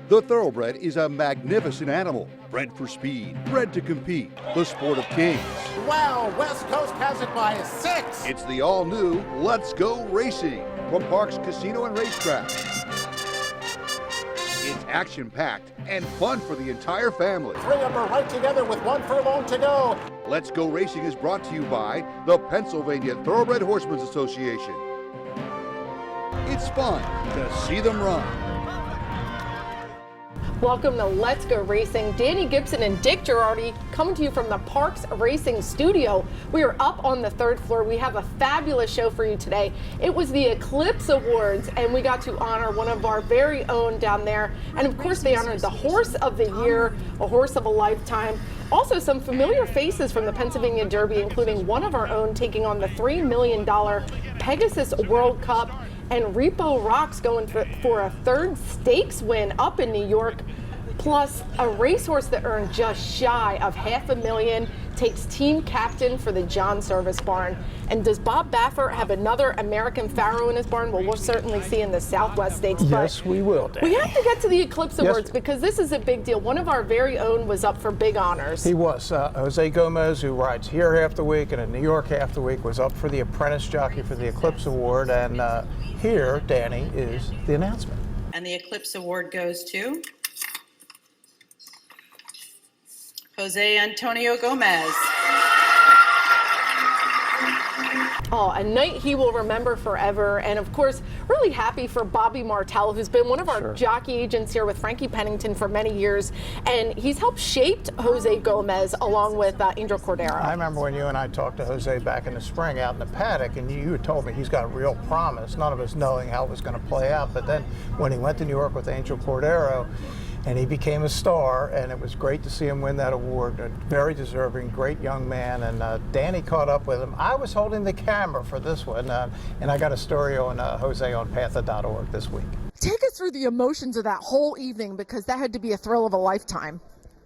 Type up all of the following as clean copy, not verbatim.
The thoroughbred is a magnificent animal, bred for speed, bred to compete, the sport of kings. Wow, West Coast has it by 6. It's the all-new Let's Go Racing from Parks Casino and Racetrack. It's action-packed and fun for the entire family. 3 of them are right together with 1 furlong to go. Let's Go Racing is brought to you by the Pennsylvania Thoroughbred Horsemen's Association. It's fun to see them run. Welcome to Let's Go Racing. Danny Gibson and Dick Girardi coming to you from the Parks Racing Studio. We are up on the 3rd floor. We have a fabulous show for you today. It was the Eclipse Awards, and we got to honor one of our very own down there. And of course, they honored the Horse of the Year, a horse of a lifetime. Also, some familiar faces from the Pennsylvania Derby, including one of our own taking on the $3 million Pegasus World Cup. And Repo Rocks going for a 3rd stakes win up in New York, plus a racehorse that earned just shy of $500,000 takes team captain for the John Service barn. And does Bob Baffert have another American Pharaoh in his barn? Well, we'll certainly see in the Southwest Stakes. Yes, we will, Dan. We have to get to the Eclipse Awards because this is a big deal. One of our very own was up for big honors. He was. Jose Gomez, who rides here half the week and in New York half the week, was up for the apprentice jockey for the Eclipse Award. And here, Danny, is the announcement. And the Eclipse Award goes to Jose Antonio Gomez. Oh, a night he will remember forever. And of course, really happy for Bobby Martell, who's been one of our jockey agents here with Frankie Pennington for many years. And he's helped shape Jose Gomez along with Angel Cordero. I remember when you and I talked to Jose back in the spring out in the paddock, and you had told me he's got real promise, none of us knowing how it was going to play out. But then when he went to New York with Angel Cordero, and he became a star, and it was great to see him win that award. A very deserving, great young man, and Danny caught up with him. I was holding the camera for this one, and I got a story on Jose on Panther.org this week. Take us through the emotions of that whole evening, because that had to be a thrill of a lifetime.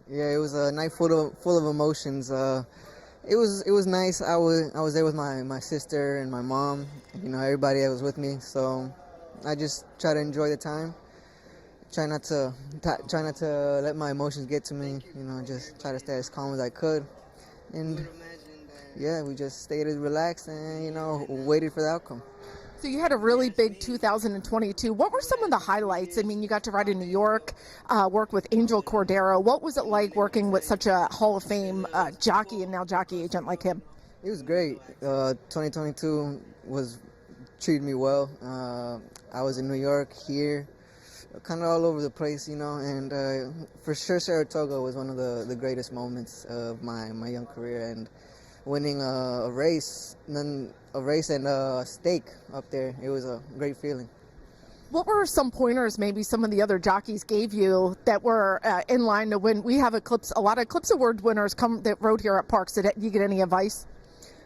Yeah, it was a night full of emotions. It was nice. I was there with my sister and my mom, you know, everybody that was with me. So I just try to enjoy the time. Try not to let my emotions get to me, you know, just try to stay as calm as I could. And yeah, we just stayed as relaxed and, you know, waited for the outcome. So you had a really big 2022. What were some of the highlights? I mean, you got to ride in New York, work with Angel Cordero. What was it like working with such a Hall of Fame jockey and now jockey agent like him? It was great. 2022 treated me well. I was in New York, here, kind of all over the place, you know, and for sure Saratoga was one of the greatest moments of my young career, and winning a race and a stake up there, it was a great feeling. What were some pointers maybe some of the other jockeys gave you that were in line to win? We have a lot of Eclipse Award winners that rode here at Parks. Did you get any advice?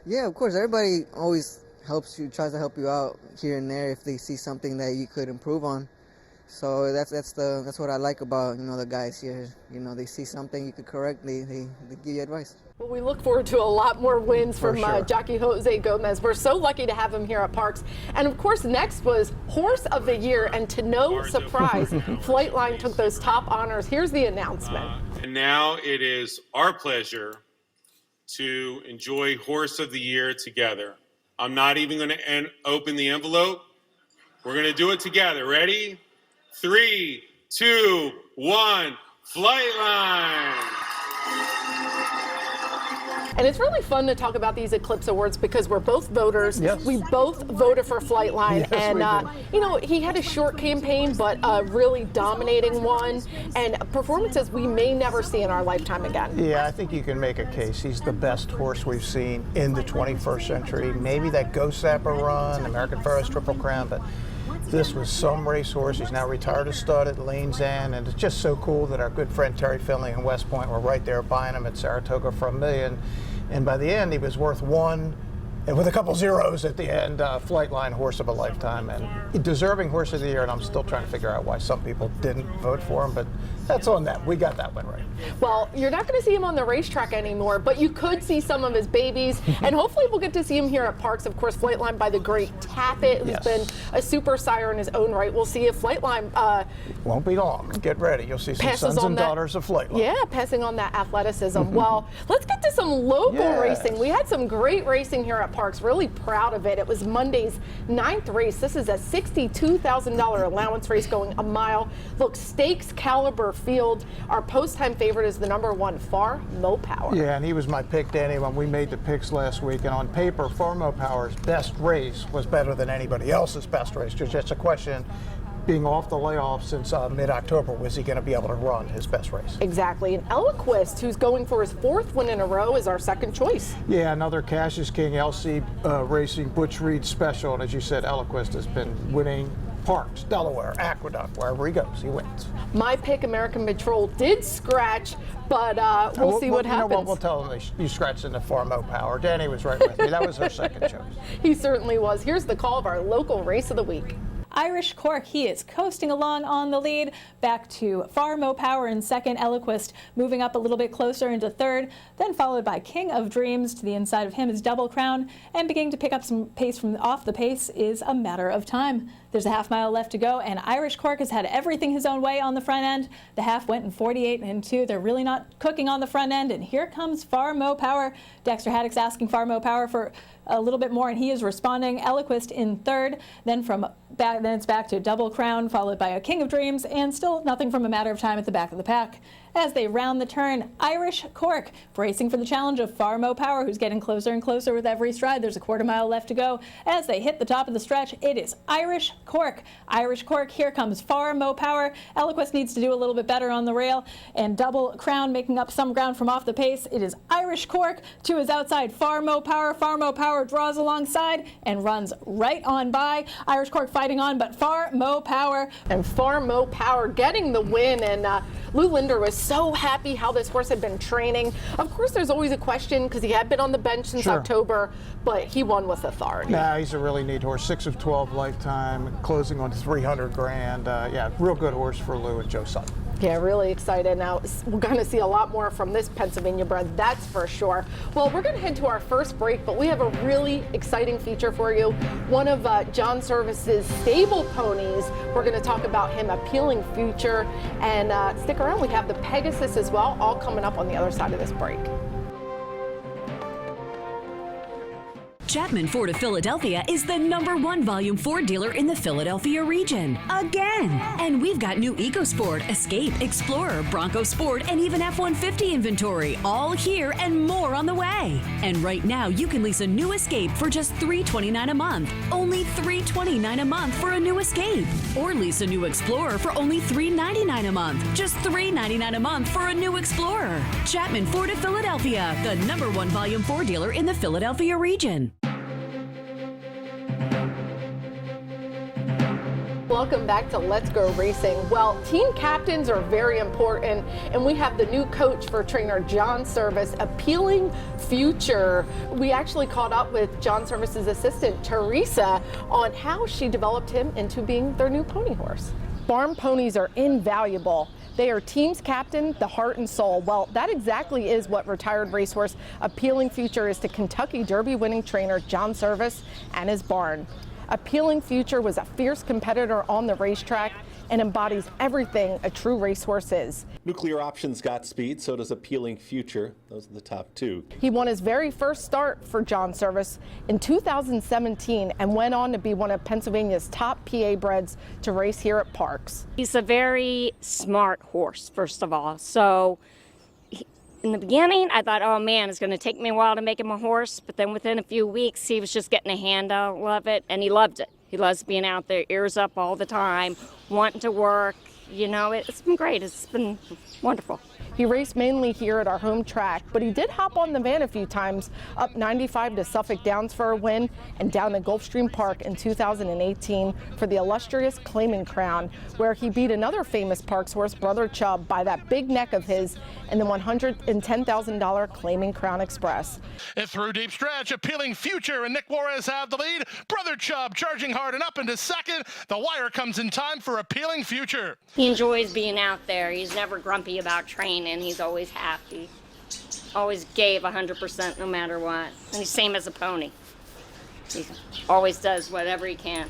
Yeah, of course. Everybody always helps you, tries to help you out here and there if they see something that you could improve on. So that's what I like about, you know, the guys here. You know, they see something you could correct, they give you advice. Well, we look forward to a lot more wins from jockey Jose Gomez. We're so lucky to have him here at Parks. And of course, next was Horse of the Year, and to no surprise, Flightline took those top honors. Here's the announcement. And now it is our pleasure to enjoy Horse of the Year together. I'm not even going to open the envelope. We're going to do it together. Ready? 3, 2, 1, Flightline! And it's really fun to talk about these Eclipse Awards because we're both voters. Yes. We both voted for Flightline. Yes, and, you know, he had a short campaign, but a really dominating one. And performances we may never see in our lifetime again. Yeah, I think you can make a case. He's the best horse we've seen in the 21st century. Maybe that Ghost Zapper run, American Pharaoh's Triple Crown, but this was some racehorse. He's now retired as stud at Lane's End, and it's just so cool that our good friend Terry Finley in West Point were right there buying him at Saratoga for $1 million. And by the end, he was worth $1 and with a couple zeros at the end, Flightline Horse of a Lifetime, and deserving Horse of the Year. And I'm still trying to figure out why some people didn't vote for him, but that's on them. We got that one right. Well, you're not going to see him on the racetrack anymore, but you could see some of his babies, and hopefully we'll get to see him here at Parks. Of course, Flightline by the great Tappet, who's been a super sire in his own right. We'll see if Flightline won't be long. Get ready. You'll see some sons and daughters of Flightline. Yeah, passing on that athleticism. Well, let's get to some local racing. We had some great racing here at Parks. Really proud of it. It was Monday's 9th race. This is a $62,000 allowance race going a mile. Look, stakes caliber field. Our post-time favorite is the number 1 Far Mo Power. Yeah, and he was my pick, Danny, when we made the picks last week. And on paper, Far Mo Power's best race was better than anybody else's best race. Just a question, being off the layoff since mid-October, was he going to be able to run his best race? Exactly. And Eloquist, who's going for his 4th win in a row, is our second choice. Yeah, another Cash is King LC Racing Butch Reed special. And as you said, Eloquist has been winning Parks, Delaware, Aqueduct, wherever he goes, he wins. My pick, American Patrol, did scratch, but we'll see what happens. You know what, we'll tell him you scratched into Far Mo Power. Danny was right with me. That was our second choice. He certainly was. Here's the call of our local race of the week. Irish Cork, he is coasting along on the lead. Back to Far Mo Power in second. Eloquist moving up a little bit closer into third. Then followed by King of Dreams. To the inside of him is Double Crown. And beginning to pick up some pace from off the pace is A Matter of Time. There's a half mile left to go, and Irish Cork has had everything his own way on the front end. The half went in 48 and 2. They're really not cooking on the front end, and here comes Far Mo Power. Dexter Haddock's asking Far Mo Power for a little bit more, and he is responding. Eloquist in third. Then it's back to Double Crown, followed by a King of Dreams, and still nothing from A Matter of Time at the back of the pack. As they round the turn, Irish Cork bracing for the challenge of Far Mo Power, who's getting closer and closer with every stride. There's a quarter mile left to go. As they hit the top of the stretch, it is Irish Cork. Irish Cork, here comes Far Mo Power. Eloquist needs to do a little bit better on the rail, and Double Crown making up some ground from off the pace. It is Irish Cork to his outside, Far Mo Power. Far Mo Power draws alongside and runs right on by. Irish Cork fighting on, but Far Mo Power. And Far Mo Power getting the win, and Lou Linder was so happy how this horse had been training. Of course, there's always a question because he had been on the bench since October, but he won with authority. Nah, he's a really neat horse. 6 of 12 lifetime, closing on 300 grand. Yeah, real good horse for Lou and Joe Sutton. Yeah, really excited. Now, we're going to see a lot more from this Pennsylvania bred, that's for sure. Well, we're going to head to our first break, but we have a really exciting feature for you. One of John Service's stable ponies. We're going to talk about him, Appealing Future. And stick around, we have the Pegasus as well, all coming up on the other side of this break. Chapman Ford of Philadelphia is the #1 Volume Ford dealer in the Philadelphia region. Again! And we've got new EcoSport, Escape, Explorer, Bronco Sport, and even F-150 inventory, all here and more on the way. And right now, you can lease a new Escape for just $329 a month. Only $329 a month for a new Escape. Or lease a new Explorer for only $399 a month. Just $399 a month for a new Explorer. Chapman Ford of Philadelphia, the #1 Volume Ford dealer in the Philadelphia region. Welcome back to Let's Go Racing. Well, team captains are very important, and we have the new coach for trainer John Service, Appealing Future. We actually caught up with John Service's assistant, Teresa, on how she developed him into being their new pony horse. Farm ponies are invaluable. They are team's captain, the heart and soul. Well, that exactly is what retired racehorse Appealing Future is to Kentucky Derby winning trainer John Service and his barn. Appealing Future was a fierce competitor on the racetrack and embodies everything a true racehorse is. Nuclear Options got speed, so does Appealing Future. Those are the top two. He won his very first start for John Service in 2017 and went on to be one of Pennsylvania's top PA breds to race here at Parks. He's a very smart horse, first of all. So in the beginning, I thought, oh man, it's going to take me a while to make him a horse. But then within a few weeks, he was just getting a handle of it, and he loved it. He loves being out there, ears up all the time, wanting to work. You know, it's been great. It's been wonderful. He raced mainly here at our home track, but he did hop on the van a few times, up 95 to Suffolk Downs for a win and down to Gulfstream Park in 2018 for the illustrious Claiming Crown, where he beat another famous Parks horse, Brother Chubb, by that big neck of his in the $110,000 Claiming Crown Express. It through deep stretch, Appealing Future and Nick Juarez have the lead. Brother Chubb charging hard and up into second. The wire comes in time for Appealing Future. He enjoys being out there. He's never grumpy about training. He's always happy. Always gave 100% no matter what. And he's same as a pony. He always does whatever he can.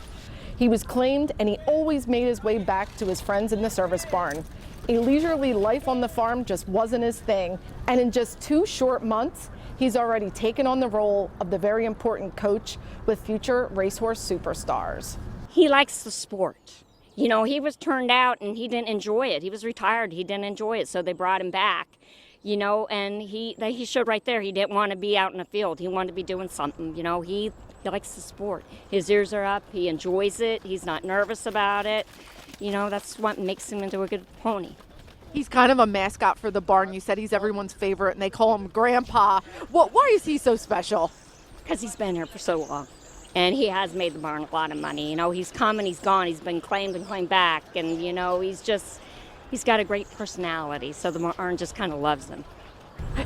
He was claimed, and he always made his way back to his friends in the service barn. A leisurely life on the farm just wasn't his thing. And in just 2 short months, he's already taken on the role of the very important coach with future racehorse superstars. He likes the sport. You know, he was turned out and he didn't enjoy it. He was retired. He didn't enjoy it, so they brought him back. You know, and he showed right there he didn't want to be out in the field. He wanted to be doing something. You know, he likes the sport. His ears are up. He enjoys it. He's not nervous about it. You know, that's what makes him into a good pony. He's kind of a mascot for the barn. You said he's everyone's favorite, and they call him Grandpa. Why is he so special? Because he's been here for so long. And he has made the barn a lot of money. You know, he's come and he's gone. He's been claimed and claimed back. And, you know, he's got a great personality. So the barn just kind of loves him.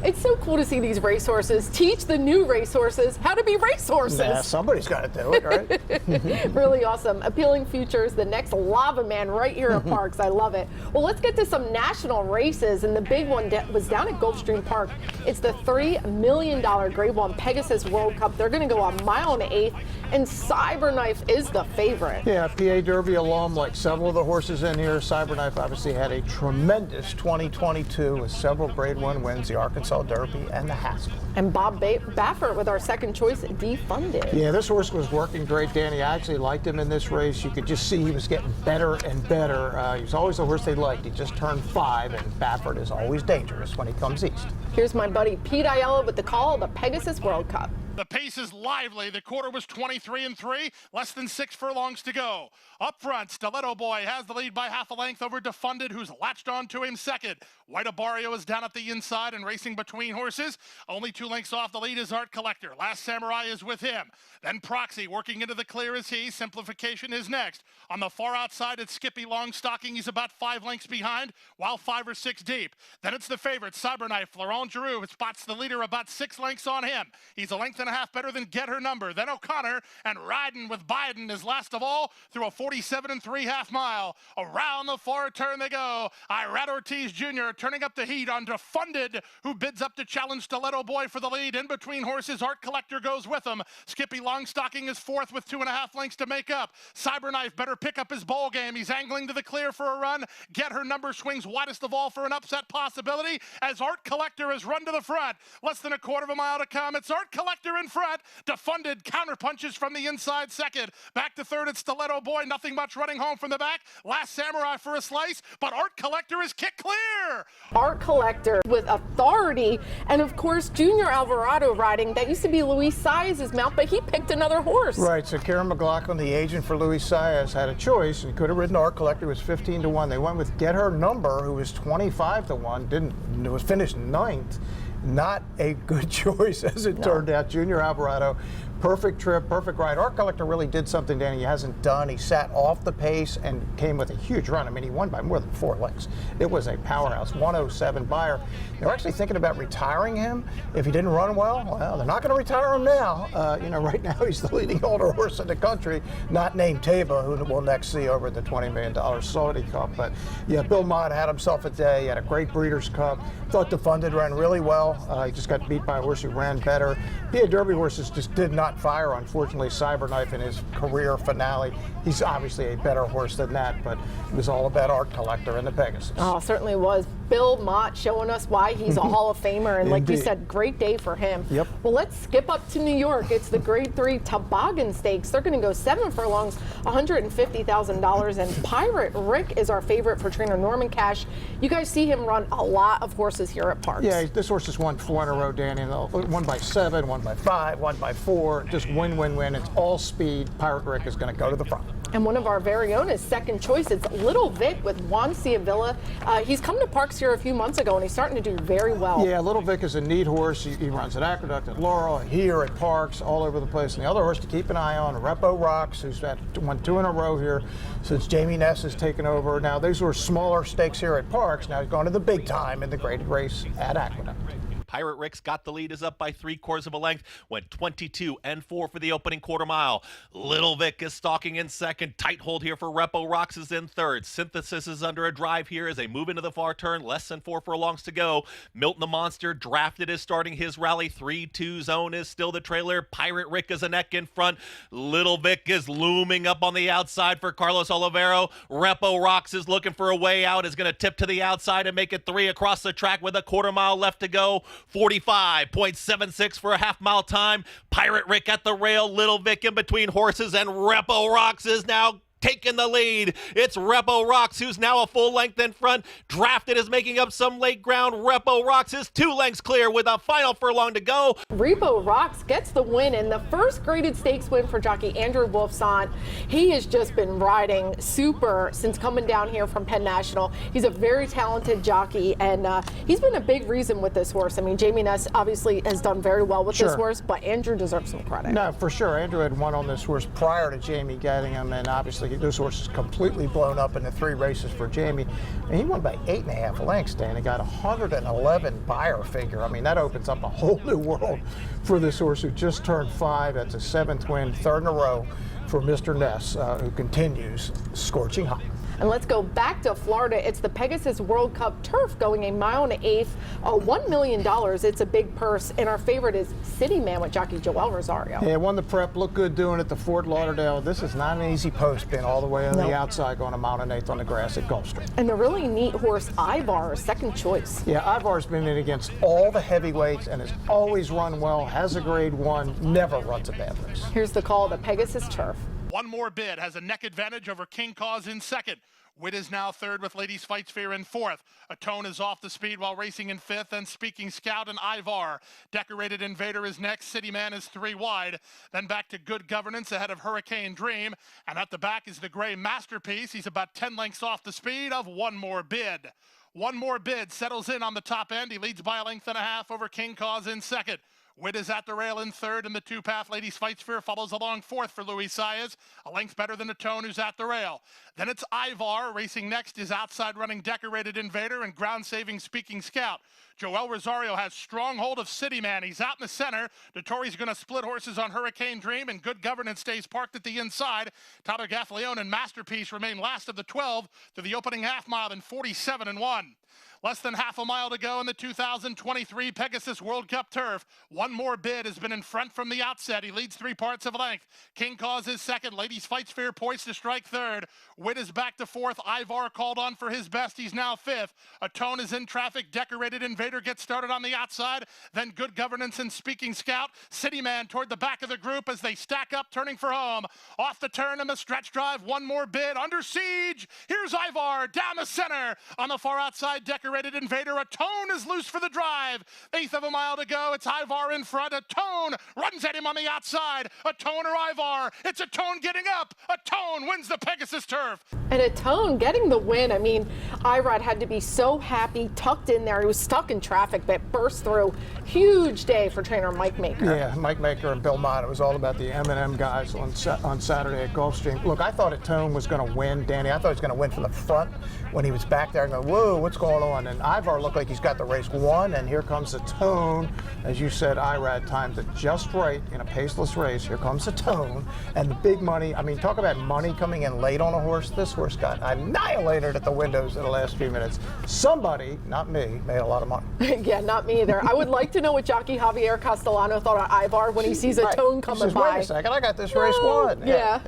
It's so cool to see these racehorses teach the new racehorses how to be racehorses. Yeah, somebody's got to do it, right? Really awesome. Appealing Futures, the next lava man right here at Parks. I love it. Well, let's get to some national races, and the big one was down at Gulfstream Park. It's the $3 million Grade 1 Pegasus World Cup. They're going to go 1 mile and 1/8, and Cyberknife is the favorite. Yeah, PA Derby alum, like several of the horses in here. Cyberknife obviously had a tremendous 2022 with several Grade 1 wins, the Arkansas Derby and the Haskell. And Bob Baffert with our second choice, Defunded. Yeah, this horse was working great, Danny. I actually liked him in this race. You could just see he was getting better and better. He was always the horse they liked. He just turned 5, and Baffert is always dangerous when he comes east. Here's my buddy Pete Aiello with the call of the Pegasus World Cup. The pace is lively. The quarter was 23-3, less than 6 furlongs to go. Up front, Stiletto Boy has the lead by half a length over Defunded, who's latched on to him second. White Abario is down at the inside and racing between horses. Only 2 lengths off the lead is Art Collector. Last Samurai is with him. Then Proxy working into the clear as he. Simplification is next. On the far outside, it's Skippy Longstocking. He's about 5 lengths behind, while 5 or 6 deep. Then it's the favorite, Cyberknife. Laurent Giroux spots the leader about 6 lengths on him. He's a length and a half better than Get Her Number. Then O'Connor, and Riding with Biden is last of all through a 47 3/2 mile. Around the far turn they go. Irad Ortiz Jr. turning up the heat on Defunded, who bids up to challenge Stiletto Boy for the lead. In between horses, Art Collector goes with him. Skippy Longstocking is 4th with 2.5 lengths to make up. Cyberknife better pick up his ball game. He's angling to the clear for a run. Get Her Number swings widest of all for an upset possibility as Art Collector has run to the front. Less than a quarter of a mile to come. It's Art Collector in front. Defunded counter punches from the inside second. Back to third, it's Stiletto Boy. Nothing much running home from the back. Last Samurai for a slice, but Art Collector is kicked clear. Art Collector with authority, and of course Junior Alvarado riding. That used to be Luis Saez's mount, but he picked another horse. Right, so Karen McLaughlin, the agent for Luis Saez, had a choice and could have ridden Art Collector, was 15 to 1. They went with Get Her Number, who was 25 to 1, was finished 9th. Not a good choice as it turned out. Junior Alvarado, perfect trip, perfect ride. Art Collector really did something, Danny, he hasn't done. He sat off the pace and came with a huge run. I mean, he won by more than 4 lengths. It was a powerhouse, 107 buyer. They're actually thinking about retiring him if he didn't run well. Well, they're not going to retire him now. You know, right now he's the leading older horse in the country, not named Taba, who we'll next see over the $20 million Saudi Cup. But yeah, Bill Mott had himself a day. He had a great Breeders' Cup. Thought Defunded ran really well. He just got beat by a horse who ran better. PA Derby horses just did not fire, unfortunately. Cyberknife in his career finale. He's obviously a better horse than that, but it was all about Art Collector and the Pegasus. Oh, certainly was. Bill Mott showing us why he's a Hall of Famer, and like you said, great day for him. Yep. Well, let's skip up to New York. It's the Grade 3 Toboggan Stakes. They're going to go 7 furlongs, $150,000, and Pirate Rick is our favorite for trainer Norman Cash. You guys see him run a lot of horses here at Parks. Yeah, this horse has won 4 in a row, Danny. 1 by 7, 1 by 5, 1 by 4. Just win, win, win. It's all speed. Pirate Rick is going to go to the front. And one of our very own is second choice. It's Little Vic with Juan Ciavilla. He's come to Parks here a few months ago, and he's starting to do very well. Yeah, Little Vic is a neat horse. He runs at Aqueduct, at Laurel, here at Parks, all over the place. And the other horse to keep an eye on, Repo Rocks, who's won 2 in a row here since Jamie Ness has taken over. Now, these were smaller stakes here at Parks. Now he's going to the big time in the graded race at Aqueduct. Pirate Rick's got the lead, is up by 3/4 of a length, went 22-4 for the opening quarter mile. Little Vic is stalking in second. Tight hold here for Repo Rocks is in third. Synthesis is under a drive here as they move into the far turn. Less than 4 furlongs to go. Milton the Monster drafted is starting his rally. 3-2 zone is still the trailer. Pirate Rick is a neck in front. Little Vic is looming up on the outside for Carlos Olivero. Repo Rocks is looking for a way out, is going to tip to the outside and make it 3 across the track with a quarter mile left to go. 45.76 for a half-mile time. Pirate Rick at the rail. Little Vic in between horses, and Repo Rocks is now taking the lead. It's Repo Rocks who's now a full length in front. Drafted is making up some late ground. Repo Rocks is 2 lengths clear with a final furlong to go. Repo Rocks gets the win, and the first graded stakes win for jockey Andrew Wolfson. He has just been riding super since coming down here from Penn National. He's a very talented jockey, and he's been a big reason with this horse. I mean, Jamie Ness obviously has done very well with this horse, but Andrew deserves some credit. No, for sure. Andrew had won on this horse prior to Jamie getting him, and obviously this horse is completely blown up in the 3 races for Jamie. And he won by 8.5 lengths, Dan. He got 111 buyer figure. I mean, that opens up a whole new world for this horse who just turned 5. That's a 7th win, 3rd in a row for Mr. Ness, who continues scorching hot. And let's go back to Florida. It's the Pegasus World Cup Turf going 1 1/8 miles, $1 million. It's a big purse. And our favorite is City Man with jockey Joel Rosario. Yeah, won the prep, looked good doing it to Fort Lauderdale. This is not an easy post, been all the way on the outside, going 1 1/8 miles on the grass at Gulfstream. And the really neat horse Ivar, second choice. Yeah, Ivar's been in against all the heavyweights and has always run well, has a grade 1, never runs a bad race. Here's the call, the Pegasus Turf. One More Bid has a neck advantage over King Cause in second. Wit is now third with Ladies Fights Fear in fourth. Atone is off the speed while racing in fifth, and Speaking Scout and Ivar. Decorated Invader is next. City Man is 3 wide. Then back to Good Governance ahead of Hurricane Dream. And at the back is the gray Masterpiece. He's about 10 lengths off the speed of One More Bid. One More Bid settles in on the top end. He leads by 1.5 lengths over King Cause in second. Wit is at the rail in third, and the 2-path Ladies Fights Fear follows along fourth for Luis Saez, a length better than Atone, who's at the rail. Then it's Ivar. Racing next is outside running Decorated Invader and ground-saving Speaking Scout. Joel Rosario has strong hold of City Man. He's out in the center. Dettori's going to split horses on Hurricane Dream, and Good Governance stays parked at the inside. Tyler Gaffalione and Masterpiece remain last of the 12 through the opening half mile in 47-1. Less than half a mile to go in the 2023 Pegasus World Cup Turf. One More Bid has been in front from the outset. He leads 3 parts of a length. King Cause is second. Ladies Fights Fear poised to strike third. Wit is back to fourth. Ivar called on for his best. He's now fifth. Atone is in traffic. Decorated Invader gets started on the outside. Then Good Governance and Speaking Scout. City Man toward the back of the group as they stack up, turning for home. Off the turn in the stretch drive. One More Bid under siege. Here's Ivar down the center. On the far outside, Decorated Invader. Atone is loose for the drive. 1/8 of a mile to go. It's Ivar in front. Atone runs at him on the outside. Atone or Ivar. It's Atone getting up. Atone wins the Pegasus Turf. And Atone getting the win. I mean, Irad had to be so happy, tucked in there. He was stuck in traffic, but burst through. Huge day for trainer Mike Maker. Yeah, Mike Maker and Bill Mott. It was all about the M&M guys on Saturday at Gulfstream. Look, I thought Atone was going to win, Danny. I thought he was going to win from the front when he was back there and go, whoa, what's going on? And Ivar looked like he's got the race won, and here comes Atone. As you said, Irad timed it just right in a paceless race. Here comes Atone, and the big money. I mean, talk about money coming in late on a horse. This horse got annihilated at the windows in the last few minutes. Somebody, not me, made a lot of money. Yeah, not me either. I would like to know what jockey Javier Castellano thought of Ivar when he sees Atone coming says, by. Wait a second, I got this race won. Yeah.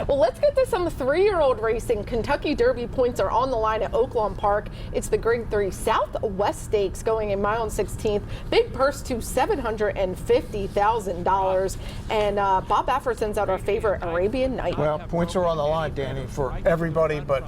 Well, let's get to some 3-year-old racing. Kentucky Derby points are on the line at Oaklawn Park. It's the Grade 3 Southwest Stakes going 1 16th. Big purse to $750,000. And Bob Baffert sends out our favorite Arabian Night. Well, points are on the line, Danny, for everybody but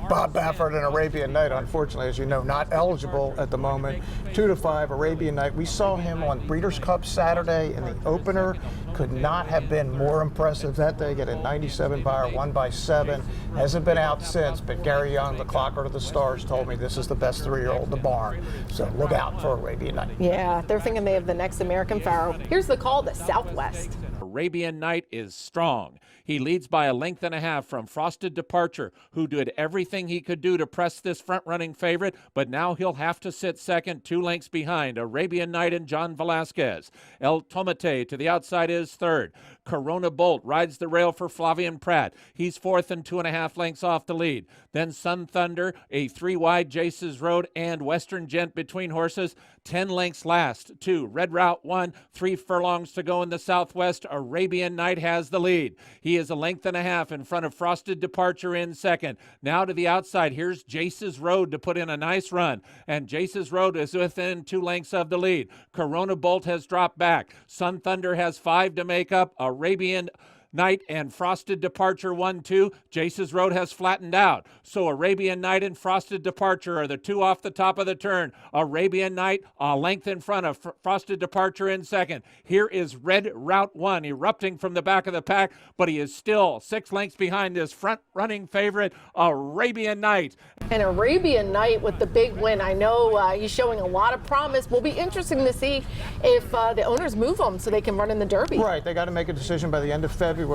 Bob Baffert and Arabian Night, unfortunately, as you know, not eligible at the moment. 2-5, Arabian Night. We saw him on Breeders' Cup Saturday in the opener. Could not have been more impressive that day. Get a 97 Beyer, 1x7. Hasn't been out since, but Gary Young, the clocker to the stars, told me this is the best 3-year-old in the barn. So look out for Arabian Night. Yeah, they're thinking they have the next American Pharaoh. Here's the call to Southwest. Arabian Night is strong. He leads by a length and a half from Frosted Departure, who did everything he could do to press this front-running favorite, but now he'll have to sit second, 2 lengths behind Arabian Night and John Velasquez. El Tomate to the outside is third. Corona Bolt rides the rail for Flavian Pratt. He's fourth and 2.5 lengths off the lead. Then Sun Thunder, a 3-wide Jace's Road, and Western Gent between horses. 10 lengths last. 2, Red Route 1, 3 furlongs to go in the Southwest. Arabian Night has the lead. He is a length and a half in front of Frosted Departure in second. Now to the outside, here's Jace's Road to put in a nice run. And Jace's Road is within 2 lengths of the lead. Corona Bolt has dropped back. Sun Thunder has 5 to make up. Arabian Night and Frosted Departure 1-2. Jace's Road has flattened out. So Arabian Night and Frosted Departure are the 2 off the top of the turn. Arabian Night a length in front of Frosted Departure in second. Here is Red Route 1 erupting from the back of the pack, but he is still 6 lengths behind this front-running favorite, Arabian Night. And Arabian Night with the big win. I know he's showing a lot of promise. Will be interesting to see if the owners move him so they can run in the Derby. Right, they got to make a decision by the end of February,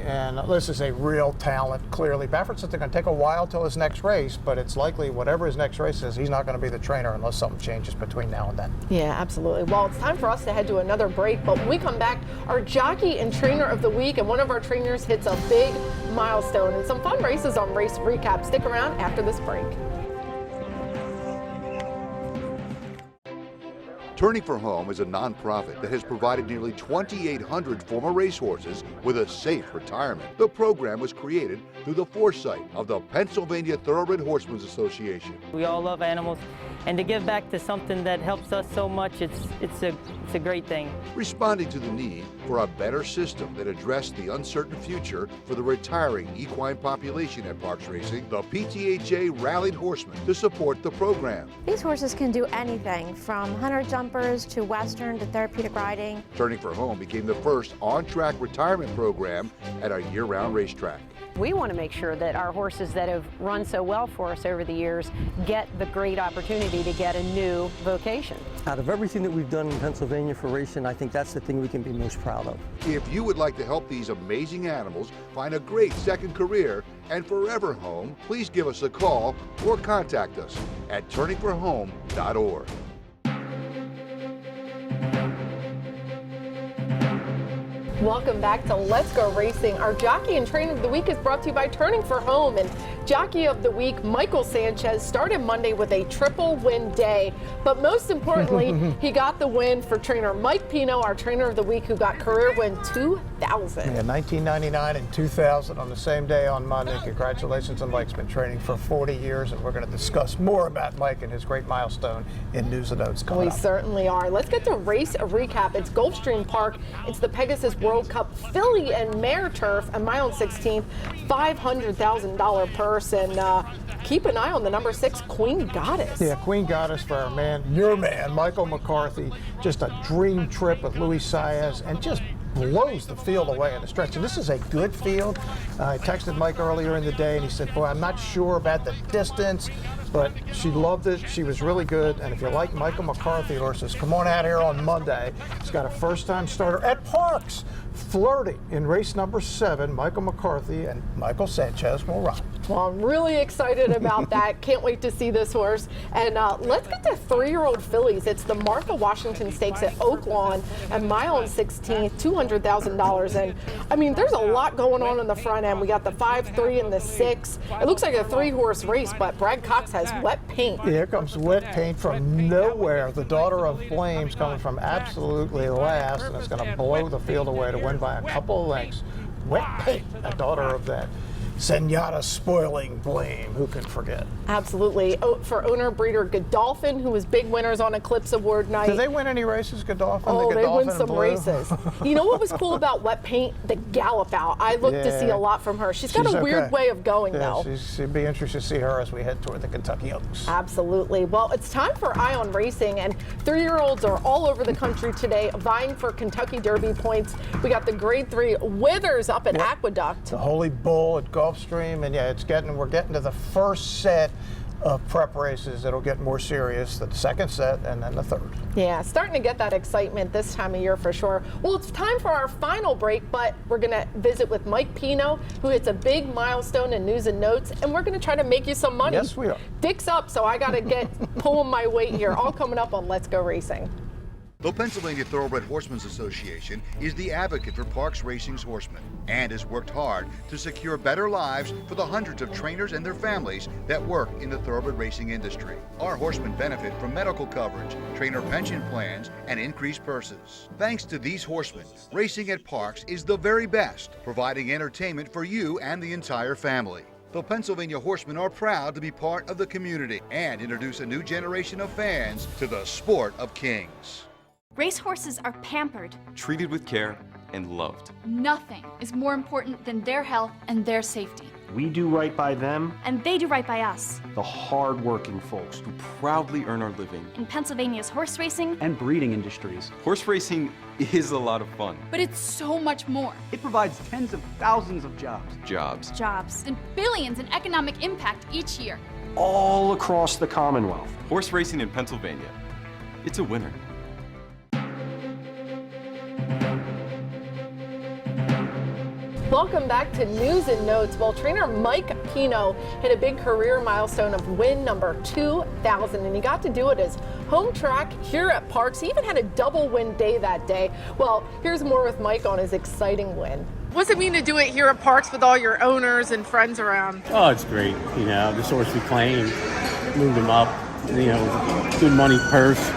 and this is a real talent, clearly. Baffert said they're going to take a while till his next race, but it's likely whatever his next race is, he's not going to be the trainer unless something changes between now and then. Yeah, absolutely. Well, it's time for us to head to another break, but when we come back, our jockey and trainer of the week, and one of our trainers hits a big milestone, and some fun races on Race Recap. Stick around after this break. Turning for Home is a nonprofit that has provided nearly 2,800 former racehorses with a safe retirement. The program was created through the foresight of the Pennsylvania Thoroughbred Horsemen's Association. We all love animals, and to give back to something that helps us so much, it's a great thing. Responding to the need for a better system that addressed the uncertain future for the retiring equine population at Parks Racing, the PTHA rallied horsemen to support the program. These horses can do anything from hunter jumpers to Western to therapeutic riding. Turning for Home became the first on-track retirement program at a year-round racetrack. We want to make sure that our horses that have run so well for us over the years get the great opportunity to get a new vocation. Out of everything that we've done in Pennsylvania for racing, I think that's the thing we can be most proud of. If you would like to help these amazing animals find a great second career and forever home, please give us a call or contact us at turningforhome.org. Welcome back to Let's Go Racing. Our Jockey and Trainer of the Week is brought to you by Turning for Home. And Jockey of the Week, Michael Sanchez, started Monday with a triple win day. But most importantly, he got the win for trainer Mike Pino, our Trainer of the Week, who got career win 2000. Yeah, 1999 and 2000 on the same day on Monday. Congratulations on Mike's been training for 40 years, and we're going to discuss more about Mike and his great milestone in News and Notes coming up. We certainly are. Let's get to Race Recap. It's Gulfstream Park. It's the Pegasus World Cup Filly and Mare Turf, and mile and 16th, $500,000 purse. And keep an eye on the number 6, Queen Goddess. Yeah, Queen Goddess for our man, your man, Michael McCarthy. Just a dream trip with Luis Saez, and just blows the field away in the stretch. And this is a good field. I texted Mike earlier in the day, and he said, boy, I'm not sure about the distance, but she loved it. She was really good. And if you like Michael McCarthy horses, come on out here on Monday. He's got a first-time starter at Parks, flirting in race number 7. Michael McCarthy and Michael Sanchez will run. Well, I'm really excited about that. Can't wait to see this horse. And let's get to 3-year-old fillies. It's the Martha Washington Stakes at Oak Lawn, and mile and 16th, $200,000. And I mean, there's a lot going on in the front end. We got the 5, 3, and the 6. It looks like a 3-horse race, but Brad Cox has wet paint. Here comes wet paint from nowhere. The Daughter of Flames coming from absolutely last, and it's going to blow the field away to win by a couple of lengths. Wet paint, a Daughter of that Zenyatta spoiling blame. Who can forget? Absolutely. For owner breeder Godolphin, who was big winners on Eclipse Award night. Did they win any races, Godolphin? Oh, they win Godolphin some Blue? races. You know what was cool about Wet Paint? The gallop out. I look to see a lot from her. She's got a weird okay. way of going, Yeah, though. it'd be interesting to see her as we head toward the Kentucky Oaks. Absolutely. Well, it's time for Eye on Racing, and 3-year-olds are all over the country today vying for Kentucky Derby points. We got the Grade 3 Withers up at Aqueduct. The Holy Bull at Gulfstream, and we're getting to the first set of prep races. It'll get more serious, the second set and then the third. Yeah, starting to get that excitement this time of year for sure. Well, it's time for our final break, but we're going to visit with Mike Pino, who hits a big milestone in news and notes, and we're going to try to make you some money. Yes, we are. Dick's up, so I got to get pulling my weight here. All coming up on Let's Go Racing. The Pennsylvania Thoroughbred Horsemen's Association is the advocate for Parks Racing's horsemen and has worked hard to secure better lives for the hundreds of trainers and their families that work in the thoroughbred racing industry. Our horsemen benefit from medical coverage, trainer pension plans, and increased purses. Thanks to these horsemen, racing at Parks is the very best, providing entertainment for you and the entire family. The Pennsylvania Horsemen are proud to be part of the community and introduce a new generation of fans to the sport of kings. Racehorses are pampered. Treated with care and loved. Nothing is more important than their health and their safety. We do right by them. And they do right by us. The hard-working folks who proudly earn our living in Pennsylvania's horse racing and breeding industries. Horse racing is a lot of fun. But it's so much more. It provides tens of thousands of jobs. Jobs. And billions in economic impact each year. All across the Commonwealth. Horse racing in Pennsylvania. It's a winner. Welcome back to News and Notes. Well, trainer Mike Pino hit a big career milestone of win number 2,000, and he got to do it as home track here at Parks. He even had a double win day that day. Well, here's more with Mike on his exciting win. What's it mean to do it here at Parks with all your owners and friends around? Oh, it's great. You know, this horse we claimed, moved him up, you know, good money purse.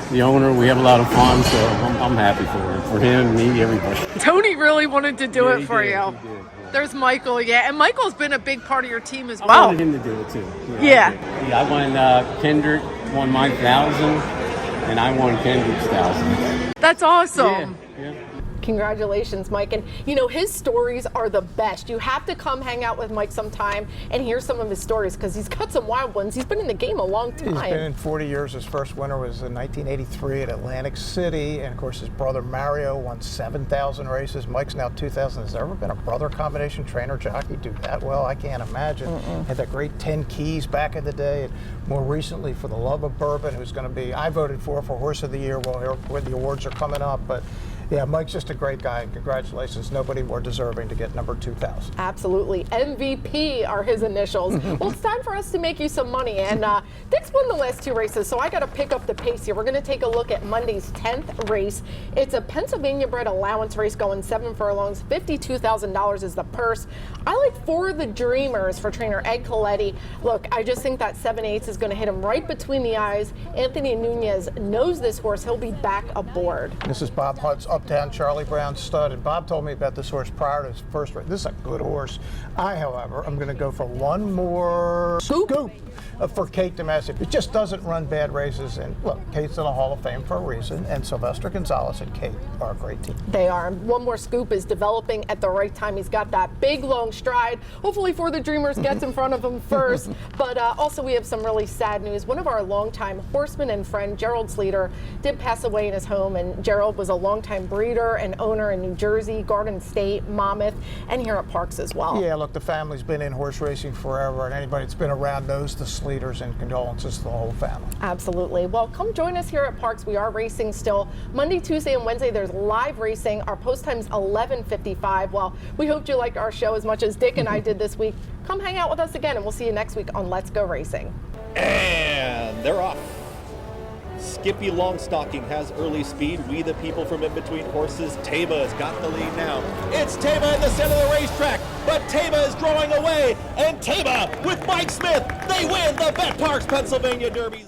The owner, we have a lot of fun, so I'm happy for him, me, everybody. Tony really wanted to do it for you. He did, yeah. There's Michael, and Michael's been a big part of your team as well. I wanted him to do it too. Yeah. I won Kendrick, won my 1,000, and I won Kendrick's 1,000. That's awesome. Yeah. Congratulations, Mike. And you know, his stories are the best. You have to come hang out with Mike sometime and hear some of his stories because he's got some wild ones. He's been in the game a long time. He's been in 40 years. His first winner was in 1983 at Atlantic City. And of course, his brother Mario won 7,000 races. Mike's now 2,000. Has there ever been a brother combination trainer jockey do that well? I can't imagine. Had that great 10 Keys back in the day. And more recently for the Love of Bourbon, who's going to be, I voted for Horse of the Year. Well, when the awards are coming up. But yeah, Mike's just a great guy, and congratulations. Nobody more deserving to get number 2,000. Absolutely. MVP are his initials. Well, it's time for us to make you some money, and Dick's won the last 2 races, so I got to pick up the pace here. We're going to take a look at Monday's 10th race. It's a Pennsylvania-bred allowance race going 7 furlongs. $52,000 is the purse. I like For the Dreamers for trainer Ed Coletti. Look, I just think that 7/8 is going to hit him right between the eyes. Anthony Nunez knows this horse. He'll be back aboard. This is Bob Hunt's Uptown Charlie Brown stud, and Bob told me about this horse prior to his first race. This is a good horse. I, however, I'm going to go for one more scoop for Kate DeMasi. It just doesn't run bad races, and look, Kate's in the Hall of Fame for a reason, and Sylvester Gonzalez and Kate are a great team. They are. One More Scoop is developing at the right time. He's got that big, long stride. Hopefully For the Dreamers gets in front of him first. But also we have some really sad news. One of our longtime horseman and friend, Gerald Sleater, did pass away in his home, and Gerald was a longtime breeder and owner in New Jersey, Garden State, Monmouth, and here at Parks as well. Yeah, look, the family's been in horse racing forever, and anybody that's been around knows the Sleaters, and condolences to the whole family. Absolutely. Well, come join us here at Parks. We are racing still. Monday, Tuesday, and Wednesday, there's live racing. Our post time's 11:55. Well, we hoped you liked our show as much as Dick and I did this week. Come hang out with us again, and we'll see you next week on Let's Go Racing. And they're off. Skippy Longstocking has early speed. We the people from in between horses. Taba has got the lead now. It's Taba in the center of the racetrack, but Taba is drawing away, and Taba with Mike Smith, they win the Bet Parks Pennsylvania Derby.